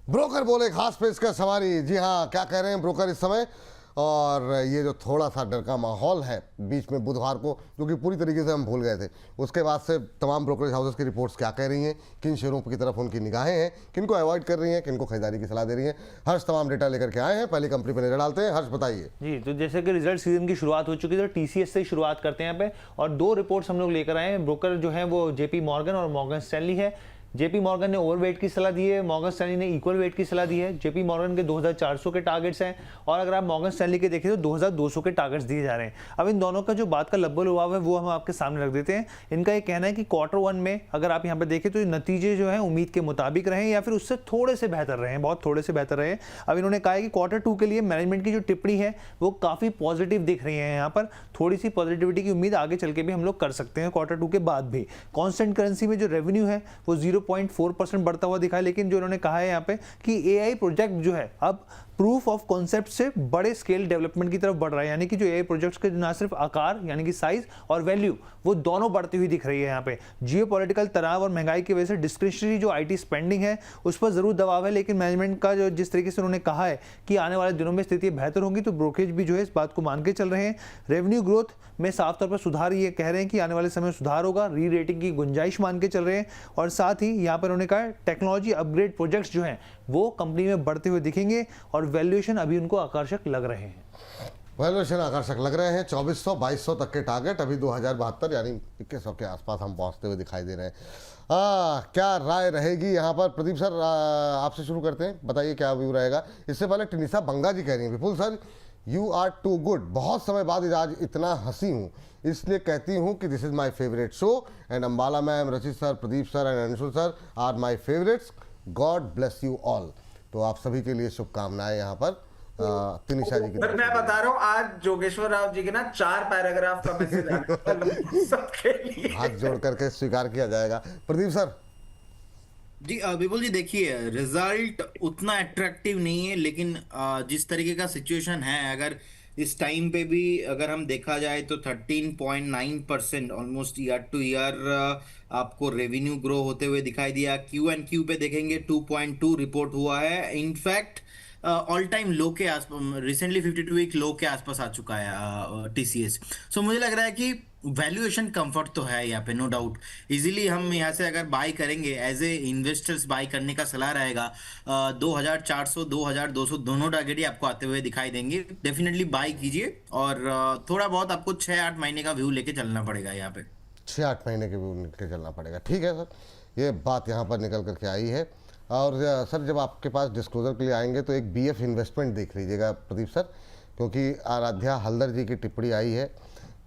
Broker बोले घास पे इसका सवारी। जी हाँ, क्या कह रहे हैं ब्रोकर इस समय। और ये जो थोड़ा सा डर का माहौल है बीच में बुधवार को, जो कि पूरी तरीके से हम भूल गए थे, उसके बाद से तमाम ब्रोकरेज हाउसेस की रिपोर्ट्स क्या कह रही हैं, किन शेयरों की तरफ उनकी निगाहें हैं, किनको अवॉइड कर रही हैं, किनको खरीदारी की सलाह दे रही हैं। हर्ष तमाम डेटा लेकर के आए हैं, पहले कंपनी पर नजर डालते हैं। हर्ष बताइए। जी, तो जैसे कि रिजल्ट सीजन की शुरुआत हो चुकी है, तो टीसीएस से शुरुआत करते हैं यहाँ पे, और दो रिपोर्ट्स हम लोग लेकर आए हैं। ब्रोकर जो है वो जेपी मॉर्गन और मॉर्गन स्टैनली है। जेपी मॉर्गन ने ओवरवेट की सलाह दी है, मॉर्गन स्टैनली ने इक्वल वेट की सलाह दी है। जेपी मॉर्गन के 2400 के टारगेट्स हैं, और अगर आप मॉर्गन स्टैनली के देखें तो 2200 के टारगेट्स दिए जा रहे हैं। अब इन दोनों का जो बात का लब्बल हुआ है वो हम आपके सामने रख देते हैं। इनका ये कहना है कि Q1 में अगर आप यहाँ पे देखें तो नतीजे जो है उम्मीद के मुताबिक रहे या फिर उससे थोड़े से बेहतर रहे, बहुत थोड़े से बेहतर रहे। अब इन्होंने कहा है कि Q2 के लिए मैनेजमेंट की जो टिप्पणी है वो काफी पॉजिटिव दिख रही है। यहाँ पर थोड़ी सी पॉजिटिविटी की उम्मीद आगे चल के भी हम लोग कर सकते हैं Q2 के बाद भी। कॉन्स्टेंट करेंसी में जो रेवेन्यू है वो 0.4% बढ़ता हुआ दिखा है, लेकिन जो उन्होंने कहा है यहाँ पे कि एआई प्रोजेक्ट जो है अब प्रूफ ऑफ कॉन्सेप्ट से बड़े स्केल डेवलपमेंट की तरफ बढ़ रहा है, यानी कि जो एआई प्रोजेक्ट्स के ना सिर्फ आकार यानी कि साइज और वैल्यू वो दोनों बढ़ती हुई दिख रही है। यहाँ पे जियोपॉलिटिकल तनाव और महंगाई की वजह से डिस्क्रिशनरी जो आईटी स्पेंडिंग है उस पर जरूर दबाव है, लेकिन मैनेजमेंट का जो जिस तरीके से उन्होंने कहा है कि आने वाले दिनों में स्थिति बेहतर होगी, तो ब्रोकरेज भी जो है इस बात को मान के चल रहे हैं। रेवेन्यू ग्रोथ में साफ तौर पर सुधार, ये कह रहे हैं कि आने वाले समय में सुधार होगा, री रेटिंग की गुंजाइश मान के चल रहे हैं। और साथ ही यहाँ पर उन्होंने कहा टेक्नोलॉजी अपग्रेड प्रोजेक्ट्स जो हैं वो कंपनी में बढ़ते हुए दिखेंगे, और वैल्यूएशन अभी उनको आकर्षक लग रहे हैं। वैल्यूएशन आकर्षक लग रहे हैं। 2400-2200 तक के टारगेट, अभी 2072 यानी 2100 के आसपास हम पहुंचते हुए दिखाई दे रहे हैं। क्या राय रहेगी यहाँ पर? प्रदीप सर, आपसे शुरू करते हैं, बताइए क्या व्यू रहेगा। इससे पहले टिनिसा बंगा जी कह रही हैं, Vipul sir you are too good, बहुत समय बाद आज इतना हंसी हूँ, इसलिए कहती हूँ कि this is my favourite show, and Ambala ma'am, Rachit sir, Pradeep sir and Anshul sir are my favourites, God bless you all. तो आप सभी के लिए शुभकामनाएं यहाँ पर तिनिशा जी की। मैं बता रहा हूँ, आज जोगेश्वर राव जी के ना 4 पैराग्राफ का मैसेज आया सबके लिए, हाथ जोड़ करके स्वीकार किया जाएगा। प्रदीप सर। जी विपुल जी, देखिए रिजल्ट उतना अट्रैक्टिव नहीं है, लेकिन जिस तरीके का सिचुएशन है, अगर इस टाइम पे भी अगर हम देखा जाए तो 13.9% ऑलमोस्ट ईयर टू ईयर आपको रेवेन्यू ग्रो होते हुए दिखाई दिया। Q&Q पे देखेंगे 2.2 रिपोर्ट हुआ है, इनफैक्ट ऑल टाइम लो के आसपास, रिसेंटली 52 वीक लो के आसपास आ चुका है टीसीएस। सो मुझे लग रहा है कि वैल्यूएशन कंफर्ट तो है यहाँ पे, नो डाउट। इजीली हम यहाँ से अगर बाय करेंगे, एज ए इन्वेस्टर्स बाय करने का सलाह रहेगा। 2400 2200 दोनों टारगेट ही आपको आते हुए दिखाई देंगे, डेफिनेटली बाय कीजिए। और थोड़ा बहुत आपको 6-8 महीने का व्यू लेके चलना पड़ेगा यहाँ पे, 6-8 महीने के व्यू लेके चलना पड़ेगा। ठीक है सर, ये बात यहाँ पर निकल करके आई है। और सर, जब आपके पास डिस्क्लोजर के लिए आएंगे तो एक बीएफ इन्वेस्टमेंट देख लीजिएगा प्रदीप सर, क्योंकि आराध्या हल्दर जी की टिप्पणी आई है,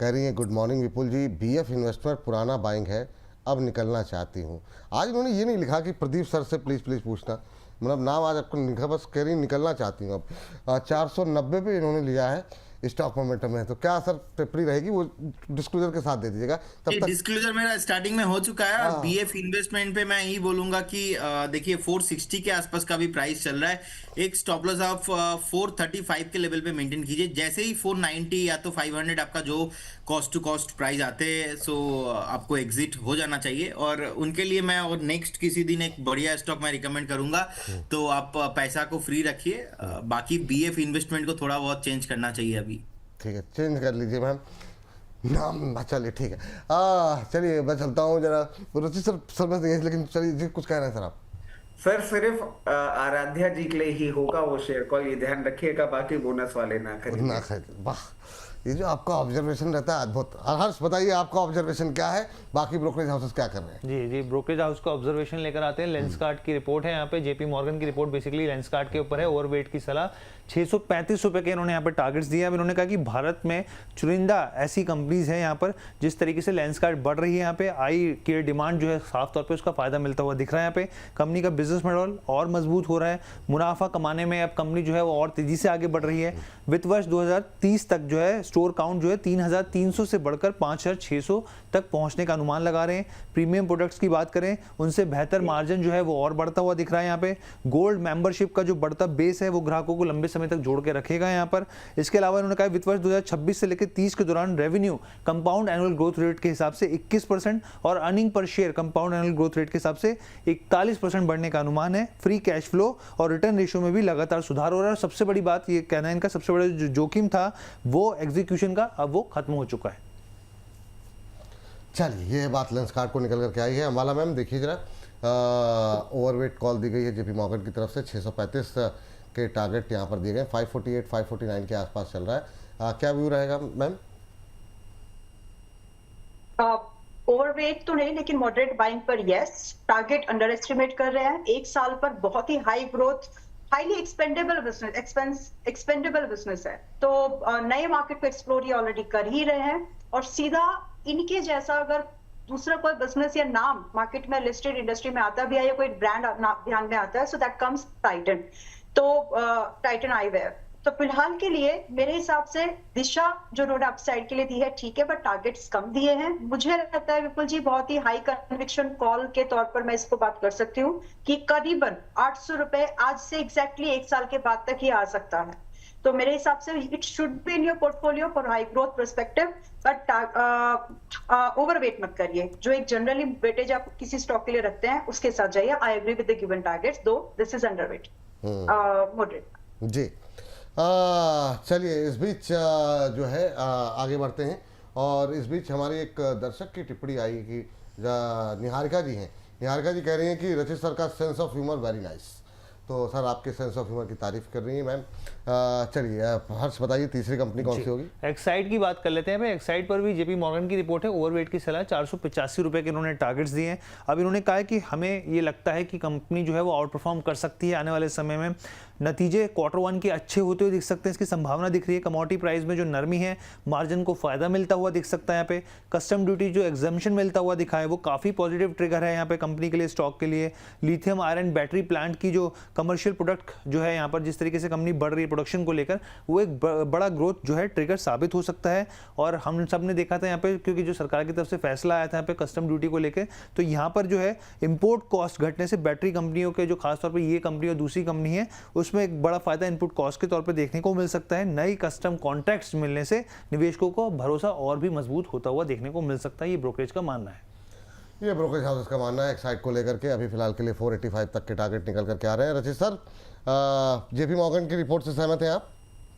कह रही हैं गुड मॉर्निंग विपुल जी, बीएफ इन्वेस्टमेंट पुराना बाइंग है, अब निकलना चाहती हूँ। आज उन्होंने ये नहीं लिखा कि प्रदीप सर से प्लीज़ पूछना, मतलब नाम आज आपको लिखा, बस कह रही निकलना चाहती हूँ। अब 490 पे इन्होंने लिया है स्टॉक मोमेंटम है, तो क्या सर टिप्पणी रहेगी वो डिस्क्लोजर के साथ दे दीजिएगा। तब तक डिस्क्लोजर मेरा स्टार्टिंग में हो चुका है। और बीएफ इन्वेस्टमेंट पे मैं यही बोलूंगा कि देखिए 460 के आसपास का भी प्राइस चल रहा है, एक स्टॉप लॉस ऑफ 435 के लेवल पे मेंटेन कीजिए। जैसे ही 490 या तो 500 आपका जो कॉस्ट टू कॉस्ट प्राइस आते हैं, सो आपको एग्जिट हो जाना चाहिए। और उनके लिए मैं और नेक्स्ट किसी दिन एक बढ़िया स्टॉक मैं रिकमेंड करूंगा, तो आप पैसा को फ्री रखिए। बाकी बीएफ इन्वेस्टमेंट को थोड़ा बहुत चेंज करना चाहिए अभी। ठीक है, चेंज कर लीजिए मैम नाम। चलिए ठीक है, चलिए मैं चलता हूँ जरा। रुचि सर समझ नहीं है, लेकिन चलिए जी कुछ कह रहे हैं सर आप। सर सिर्फ आराध्या जी के लिए ही होगा वो शेयर कॉल, ये ध्यान रखिएगा, बाकी बोनस वाले ना खरीदिए। वाह, ये जो आपका ऑब्जर्वेशन रहता है अद्भुत। हर्ष बताइए आपका ऑब्जर्वेशन क्या है, बाकी ब्रोकरेज हाउसेस क्या कर रहे हैं? जी, ब्रोकरेज हाउस का ऑब्जर्वेशन लेकर आते हैं। लेंसकार्ट की रिपोर्ट है यहाँ पे, जेपी मॉर्गन की रिपोर्ट बेसिकली लेंसकार्ट के ऊपर है। ओवरवेट की सलाह, 635 रुपए के इन्होंने यहाँ पे टारगेट्स दिए। अब इन्होंने कहा कि भारत में चुनिंदा ऐसी कंपनीज हैं यहाँ पर, जिस तरीके से लेंसकार्ट बढ़ रही है यहाँ पे, आई केयर डिमांड जो है साफ तौर पे उसका फायदा मिलता हुआ दिख रहा है। यहाँ पे कंपनी का बिजनेस मॉडल और मजबूत हो रहा है, मुनाफा कमाने में अब कंपनी जो है वो और तेजी से आगे बढ़ रही है। वित्त वर्ष 2030 तक जो है स्टोर काउंट जो है 3300 से बढ़कर 5600 तक पहुंचने का अनुमान लगा रहे हैं। प्रीमियम प्रोडक्ट्स की बात करें, उनसे बेहतर मार्जिन जो है वो और बढ़ता हुआ दिख रहा है। यहाँ पे गोल्ड मेंबरशिप का जो बढ़ता बेस है वो ग्राहकों को लंबे समय समय तक जोड़ के रखेगा यहाँ पर। इसके अलावा उन्होंने कहा वित्त वर्ष 2026 से लेकर 30 के दौरान revenue compound annual growth rate के हिसाब से 21% और earning per share compound annual growth rate के हिसाब से 41% बढ़ने का अनुमान है। फ्री कैश फ्लो और रिटर्न रेशियो में भी लगातार सुधार हो रहा है। सबसे बड़ी बात ये कहना है इनका, सबसे बड़ा जो जोखिम था वो एग्जीक्यूशन का, अब वो खत्म हो चुका है। चलिए, ये बात लेंसकार्ट को निकल करके आई है। अंबाला मैम देखिए जरा, ओवरवेट कॉल दी गई है जेपी मॉर्गन की तरफ से। 635 के टारगेट यहाँ पर दिए गए, 548 549 के आसपास चल रहा है। क्या व्यू रहेगा मैम? ओवरवेट तो नहीं, लेकिन मॉडरेट बाइंग पर यस। टारगेट अंडर एस्टिमेट कर रहे हैं। एक साल पर बहुत ही high growth, highly expendable business है, तो नए मार्केट को एक्सप्लोर ये ऑलरेडी कर ही रहे हैं। और सीधा इनके जैसा अगर दूसरा कोई बिजनेस या नाम मार्केट में लिस्टेड इंडस्ट्री में आता भी है या कोई ब्रांड ध्यान में आता है, सो दैट कम्स टाइटन। तो टाइटन आईवेयर तो फिलहाल के लिए मेरे हिसाब से दिशा जो उन्होंने अपसाइड के लिए दी है ठीक है, बट टारगेट्स कम दिए हैं। मुझे लगता है विपुल जी बहुत ही हाई कन्विक्शन कॉल के तौर पर मैं इसको बात कर सकती हूँ कि करीबन 800 रुपए आज से एग्जैक्टली एक साल के बाद तक ही आ सकता है। तो मेरे हिसाब से it should be in your portfolio for high growth perspective, but overweight मत करिए। जो एक जनरली वेटेज आप किसी स्टॉक के लिए रखते हैं उसके साथ जाइए। I agree with the given targets, though this is underweight moderate. जी, चलिए इस बीच जो है आगे बढ़ते हैं। और इस बीच हमारी एक दर्शक की टिप्पणी आई कि निहारिका जी हैं। निहारिका जी कह रही हैं कि रचित सर का sense of humour very nice. तो सर आपके सेंस ऑफ ह्यूमर की तारीफ कर रही है मैम। चलिए हर्ष बताइए तीसरी कंपनी कौन सी होगी? एक्साइड की बात कर लेते हैं। भाई एक्साइड पर भी जेपी मॉर्गन की रिपोर्ट है, ओवरवेट की सलाह, 485 रुपए के इन्होंने टारगेट्स दिए हैं। अब इन्होंने कहा है कि हमें ये लगता है कि कंपनी जो है वो आउट परफॉर्म कर सकती है आने वाले समय में। नतीजे Q1 के अच्छे होते हुए दिख सकते हैं, इसकी संभावना दिख रही है। कमोडिटी प्राइस में जो नरमी है, मार्जिन को फायदा मिलता हुआ दिख सकता है। यहाँ पे कस्टम ड्यूटी जो एग्जाम्पशन मिलता हुआ दिखा है वो काफी पॉजिटिव ट्रिगर है यहाँ पे कंपनी के लिए, स्टॉक के लिए। लिथियम आयरन बैटरी प्लांट की जो कमर्शियल प्रोडक्ट जो है यहाँ पर जिस तरीके से कंपनी बढ़ रही है प्रोडक्शन को लेकर, वो एक बड़ा ग्रोथ जो है ट्रिगर साबित हो सकता है। और हम सब ने देखा था यहाँ पे, क्योंकि जो सरकार की तरफ से फैसला आया था यहाँ पे कस्टम ड्यूटी को लेकर, तो यहाँ पर जो है इंपोर्ट कॉस्ट घटने से बैटरी कंपनियों के, जो खासतौर पर ये कंपनी और दूसरी कंपनी है, उसमें एक बड़ा फायदा इनपुट कॉस्ट के तौर पर देखने को मिल सकता है। नई कस्टम कॉन्ट्रैक्ट्स मिलने से निवेशकों को भरोसा और भी मजबूत होता हुआ देखने को मिल सकता है, ये ब्रोकरेज का मानना है। ये ब्रोकरेज हाउस का मानना है एक्साइड को लेकर के। अभी फिलहाल के लिए 485 तक के टारगेट निकल करके आ रहे हैं। रचित सर, जेपी मॉर्गन की रिपोर्ट से सहमत हैं आप?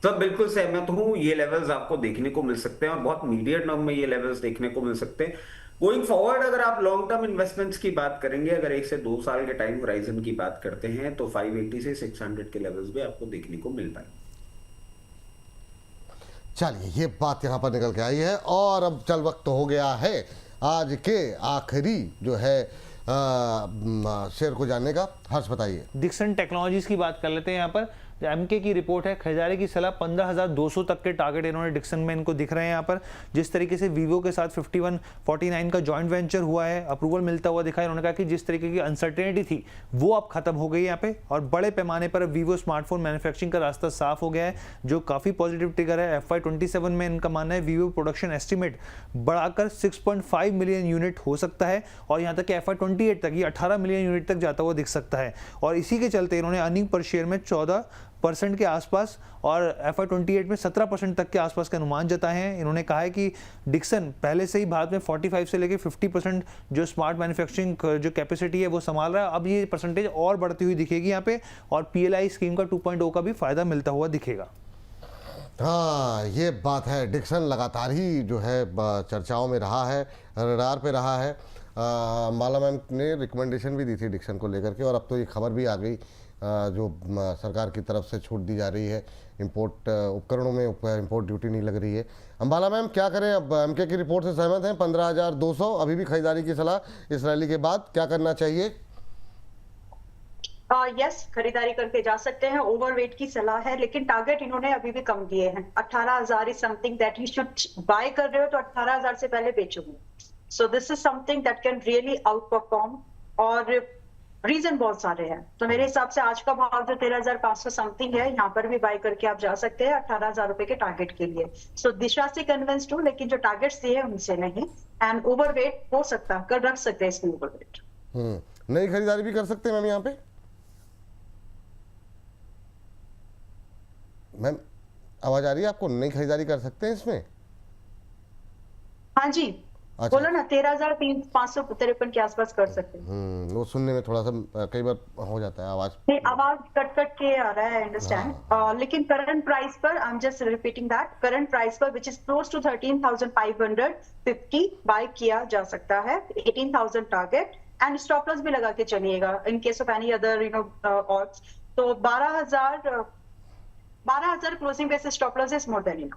सर बिल्कुल सहमत हूँ। ये लेवल्स आपको देखने को मिल सकते हैं और बहुत मीडियम टर्म में ये लेवल्स देखने को मिल सकते हैं। गोइंग फॉरवर्ड अगर आप लॉन्ग टर्म इन्वेस्टमेंट्स की बात करेंगे, अगर 1 से 2 साल के टाइम होराइजन की बात करते हैं, तो 580 से 600 के लेवल्स भी आपको देखने को मिल पाएंगे। चलिए, ये बात यहाँ पर निकल के आई है। और अब चल वक्त हो गया है आज के आखिरी जो है शेयर को जानने का। हर्ष बताइए। डिक्सन टेक्नोलॉजीज की बात कर लेते हैं। यहाँ पर एमके की रिपोर्ट है, खरीदारी की सलाह 15,200 तक के टारगेट इन्होंने डिक्सन में इनको दिख रहे हैं। यहाँ पर जिस तरीके से वीवो के साथ 5149 का जॉइंट वेंचर हुआ है, अप्रूवल मिलता हुआ दिखा है। इन्होंने कहा कि जिस तरीके की अनसर्टेनिटी थी वो अब खत्म हो गई यहाँ पे, और बड़े पैमाने पर वीवो स्मार्टफोन मैन्युफैक्चरिंग का रास्ता साफ हो गया है, जो काफी पॉजिटिव ट्रिगर है। FY27 में इनका मानना है वीवो प्रोडक्शन एस्टिमेट बढ़ाकर 6.5 मिलियन यूनिट हो सकता है, और यहाँ तक कि FY28 तक ये 18 मिलियन यूनिट तक जाता हुआ दिख सकता है। और इसी के चलते इन्होंने अर्निंग पर शेयर में 14% के आसपास और FY28 में 17% तक के आसपास के अनुमान जताए हैं। इन्होंने कहा है कि डिक्सन पहले से ही भारत में 45 से लेकर 50% जो स्मार्ट मैन्युफैक्चरिंग जो कैपेसिटी है वो संभाल रहा है। अब ये परसेंटेज और बढ़ती हुई दिखेगी यहाँ पे, और PLI स्कीम का 2.0 का भी फायदा मिलता हुआ दिखेगा। हाँ, ये बात है। डिक्सन लगातार ही जो है चर्चाओं में रहा है, रडार पे रहा है। माला मैम ने रिकमेंडेशन भी दी थी डिक्सन को लेकर के, और अब तो ये खबर भी आ गई जो सरकार की तरफ से छूट दी जा रही है, इंपोर्ट उपकरणों में इंपोर्ट ड्यूटी नहीं लग रही है। अंबाला मैम क्या करें? अब एमके की रिपोर्ट से सहमत हैं, 15,200 अभी भी खरीदारी की सलाह इस रैली के बाद, क्या करना चाहिए? यस, खरीदारी करके जा सकते हैं। ओवरवेट की सलाह है, लेकिन टारगेट इन्होंने अभी भी कम दिए हैं। 18,000 is something that you should buy कर रहे हो तो 18,000 से पहले बेचोगे। So this is something that can really outperform, और रीजन बहुत सारे हैं। तो मेरे हिसाब से आज का भाव जो 13,500 समथिंग है, यहाँ पर भी बाय करके आप जा सकते हैं 18,000 रुपए के टारगेट के लिए। सो दिशा से कन्विंस्ड हूँ, लेकिन जो टारगेट्स दिए हैं उनसे नहीं। एंड ओवरवेट हो सकता है, कर रख सकते हैं इसमें ओवरवेट। नई खरीदारी भी कर सकते हैं मैम यहाँ पे? मैम आवाज़ आ रही है आपको? नई खरीदारी कर सकते हैं इसमें? हाँ जी, अच्छा। बोलो ना, 13,553 के आसपास कर सकते हैं। वो सुनने में थोड़ा सा कई बार हो जाता है आवाज़। नहीं, आवाज कट कट के आ रहा है, अंडरस्टैंड। लेकिन करंट प्राइस पर, I am just repeating that, current price पर which is close to 13,550 buy किया जा सकता है। 18,000 टारगेट एंड स्टॉप लॉस भी लगा के चलिएगा in case of any other odds. तो 12,000 closing basis stop loss is more than enough.